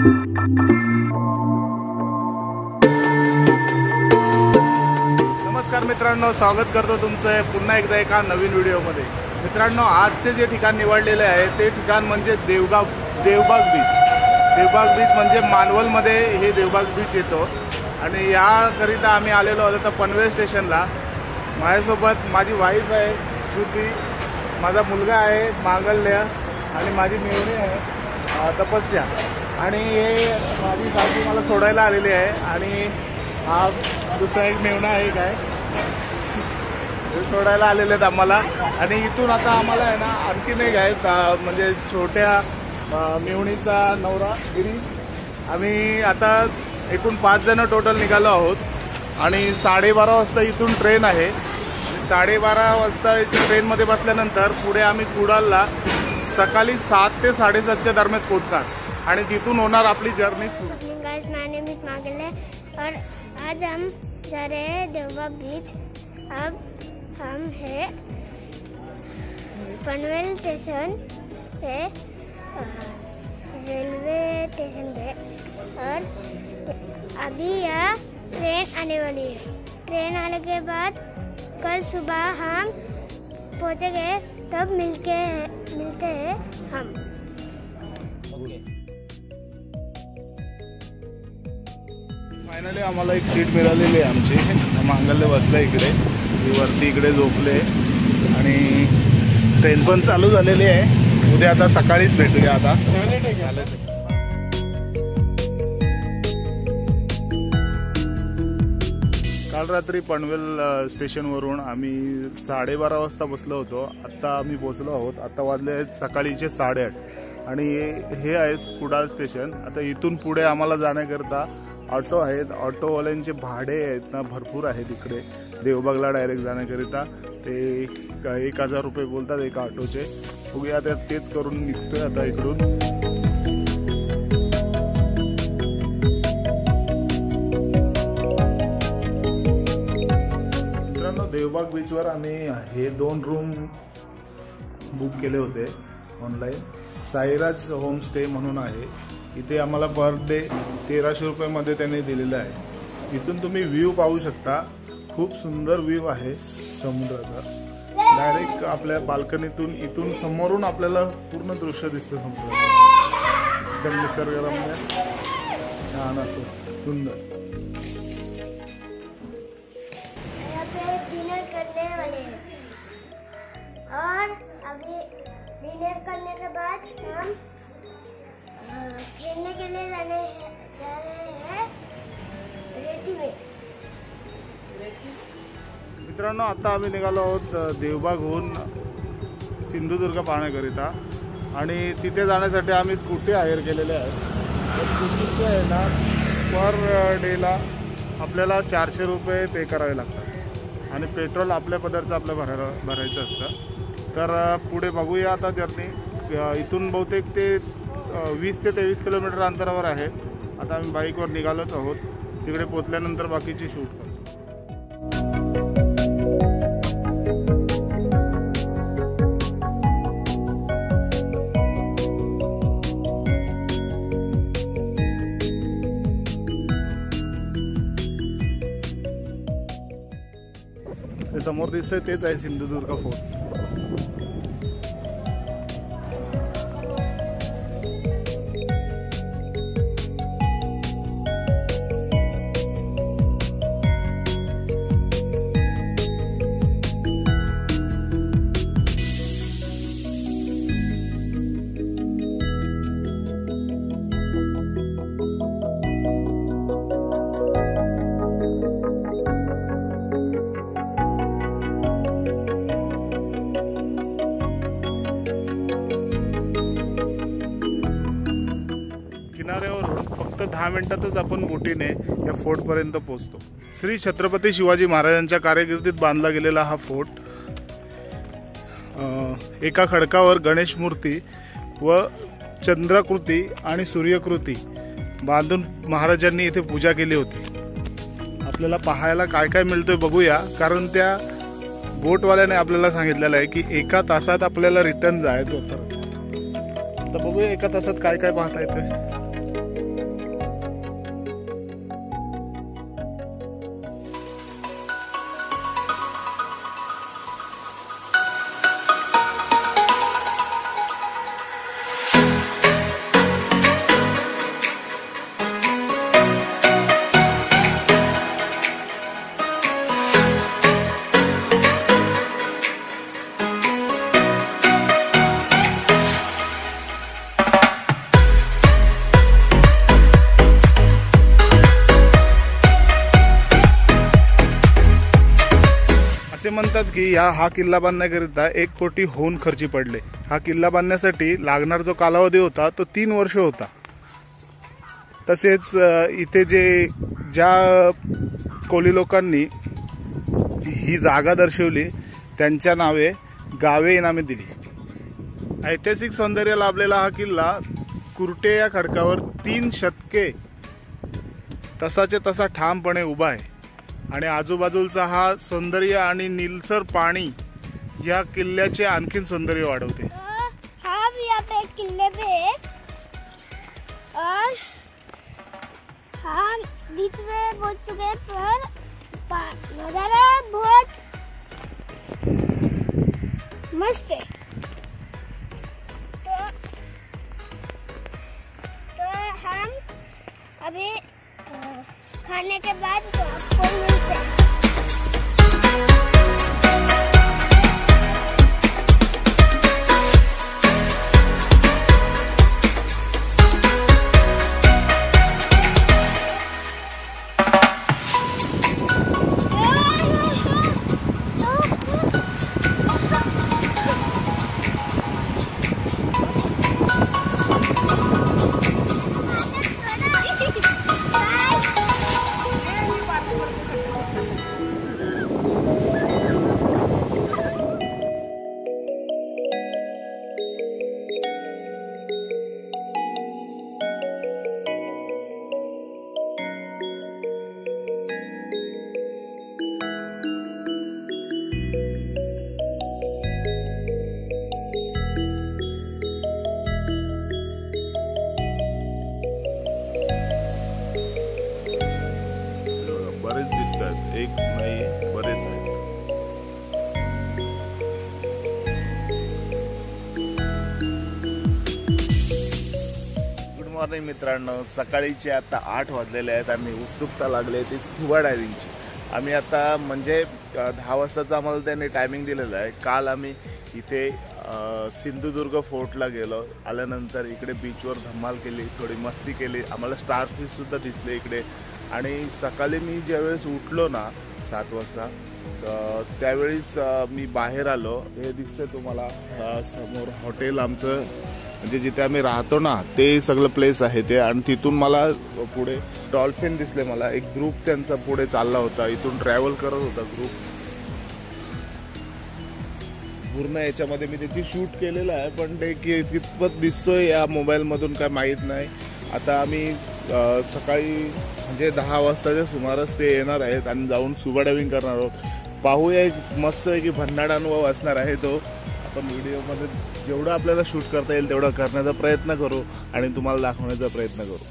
नमस्कार मित्रांनो, स्वागत करतो तुमचं पुन्हा एकदा एका नवीन व्हिडिओमध्ये। मित्रांनो, आजचे जे ठिकाण निवडलेले आहे ते ठिकाण म्हणजे देवबाग बीच। देवबाग बीच म्हणजे मानवलमध्ये हे देवबाग बीच येतो आणि याकरिता आम्ही आलेलो आहोत पनवेल स्टेशनला। माझ्यासोबत माझी वाईफ आहे श्रुती, माझा मुलगा आहे मांगल्य आणि माझी मेवणी आहे तपस्या आणि हे माझी सासू मला सोडायला आलेली आहे आणि हा दुसरा एक मेवणा आहे काय सोडायला आलेले आहेत आम्हाला। आणि इथून आता आम्हाला आहे ना आणखी नाही आहे म्हणजे छोट्या मेवणीचा नवरा गिरीश, आम्ही आता एकूण 5 जण टोटल निघालो आहोत आणि 12:30 वाजता इथून ट्रेन आहे। 12:30 वाजता ट्रेनमध्ये बसल्यानंतर पुढे आम्ही कुडालला सकाळी 7 ते 7:30च्या दरम्यान पोहोचणार आणि तिथून होणार आपली जर्नी सुरू। और आज हम जा रहे हैं देवबाग बीच। अब हम है पनवेल स्टेशन पे, रेलवे स्टेशन पे, और अभी यहाँ ट्रेन आने वाली है। ट्रेन आने के बाद कल सुबह हम पहुँचेंगे, तब मिलते हैं हम। फायनली आम्हाला एक सीट मिळालेली आहे आमची। मांगल्य बसला इकडे, वरती इकडे झोपले आणि ट्रेन पण चालू झालेली आहे। उद्या आता सकाळीच भेटूया। आता काल रात्री पनवेल स्टेशनवरून आम्ही 12:30 वाजता बसलो होतो। आता आम्ही पोहोचलो आहोत। आता वाजले सकाळीचे 8:30 आणि हे आहे कुडाळ स्टेशन। आता इथून पुढे आम्हाला जाण्याकरता ऑटो आहेत। ऑटोवाल्यांचे भाडे आहेत ना भरपूर आहेत इकडे देवबागला डायरेक्ट जाण्याकरिता। ते 1000 रुपये बोलतात एका ऑटोचे। बघूया आता तेच करून निघतोय आता इकडून। देवबाग बीचवर आम्ही हे 2 रूम बुक केले होते ऑनलाईन। साईराज होमस्टे म्हणून आहे। इथे आम्हाला पर डे 1300 रुपयामध्ये त्यांनी दिलेलं आहे। इथून तुम्ही व्ह्यू पाहू शकता, खूप सुंदर व्ह्यू आहे समुद्राचा। डायरेक्ट आपल्या बाल्कनीतून इथून समोरून आपल्याला पूर्ण दृश्य दिसतं समुद्राचं, एकदम निसर्गरम्य छान असं सुंदर। और अभी डिनर करने के बाद हम खेलने के लिए जा रहे हैं रेती में। मित्रांनो, आता आम्ही निघालो आहोत देवबागहून सिंधुदुर्ग पाहण्याकरिता आणि तिथे जाण्यासाठी आम्ही स्कूटी हायर केलेल्या आहेत। स्कूटीचे आहे ना पर डेला आपल्याला 400 रुपये पे करावे लागतात आणि पेट्रोल आपल्या पदरचं भरायचं असतं। तर पुढे बघूया आता जर्नी। इथून बहुतेक ते 20 ते 23 किलोमीटर अंतरावर आहे। आता आम्ही बाईकवर निघालोच आहोत। तिकडे पोचल्यानंतर बाकीची शूट करतो। ते समोर दिसतंय तेच आहे सिंधुदुर्ग फोर्ट। किनाऱ्यावरून फक्त 10 मिनिटातच आपण बोटीने या फोर्ट पर्यंत पोहोचतो। श्री छत्रपती शिवाजी महाराजांच्या कारकिर्दीत बांधला गेलेला हा फोर्ट एका खडकावर गणेश मूर्ती व चंद्राकृती आणि सूर्यकृती बांधून महाराजांनी इथे पूजा केली होती। आपल्याला पाहायला काय काय मिळतंय बघूया, कारण त्या बोटवाल्याने आपल्याला सांगितलेलं आहे की 1 तासात आपल्याला रिटर्न जायचं होतं। आता बघूया 1 तासात काय काय पाहता येतंय। असे म्हणतात की हा किल्ला बांधण्याकरिता 1 कोटी होऊन खर्ची पडले. हा किल्ला बांधण्यासाठी लागणार जो कालावधी होता तो 3 वर्ष होता. तसेच इथे ज्या कोली लोकांनी ही जागा दर्शवली त्यांच्या नावे गावे इनामे दिली. ऐतिहासिक सौंदर्य लाभलेला हा किल्ला कुर्टे या खडकावर 3 शतके तसाचे तसा ठामपणे उभा आहे आणि आजूबाजूचा हा सौंदर्य आणि निलसर पाणी या किल्ल्याचे आणखीन सौंदर्य वाढवते. हम यहाँ पे किले पे है और हम बीच में पहुंच चुके हैं पर नज़ारा बहुत मस्त है. तो हम अभी खाने के बाद आपको मिलते हैं. बरेच दिसतात, एक नाही बरेच आहेत. गुड मॉर्निंग मित्रांनो, सकाळीचे आता 8 वाजलेले आहेत आणि उत्सुकता लागली आहे ती स्कुबा डायव्हिंगची. आम्ही आता म्हणजे 10 वाजताचा आम्हाला त्यांनी टायमिंग दिलेला आहे. काल आम्ही इथे सिंधुदुर्ग फोर्टला गेलो, आल्यानंतर इकडे बीचवर धमाल केली, थोडी मस्ती केली, आम्हाला स्टारफिश सुद्धा दिसले इकडे. आणि सकाळी मी ज्यावेळेस उठलो ना 7 वाजता त्यावेळेस मी बाहेर आलो. हे दिसतंय तुम्हाला समोर हॉटेल आमचं, म्हणजे जिथे आम्ही राहतो ना ते सगळं प्लेस आहे ते. आणि तिथून मला पुढे डॉल्फिन दिसले. मला एक ग्रुप त्यांचा पुढे चालला होता, इथून ट्रॅव्हल करत होता ग्रुप. पूर्ण याच्यामध्ये मी त्याची शूट केलेलं आहे, पण ते कितपत दिसतोय या मोबाईलमधून काय माहीत नाही. आता आम्ही सकाळी म्हणजे 10 वाजताच्या सुमारास ते येणार आहेत आणि जाऊन स्कुबा डायव्हिंग करणार आहोत. पाहूया, एक मस्त आहे की भन्नाट अनुभव असणार आहे तो. आपण व्हिडिओमध्ये जेवढं आपल्याला शूट करता येईल तेवढं करण्याचा प्रयत्न करू आणि तुम्हाला दाखवण्याचा प्रयत्न करू.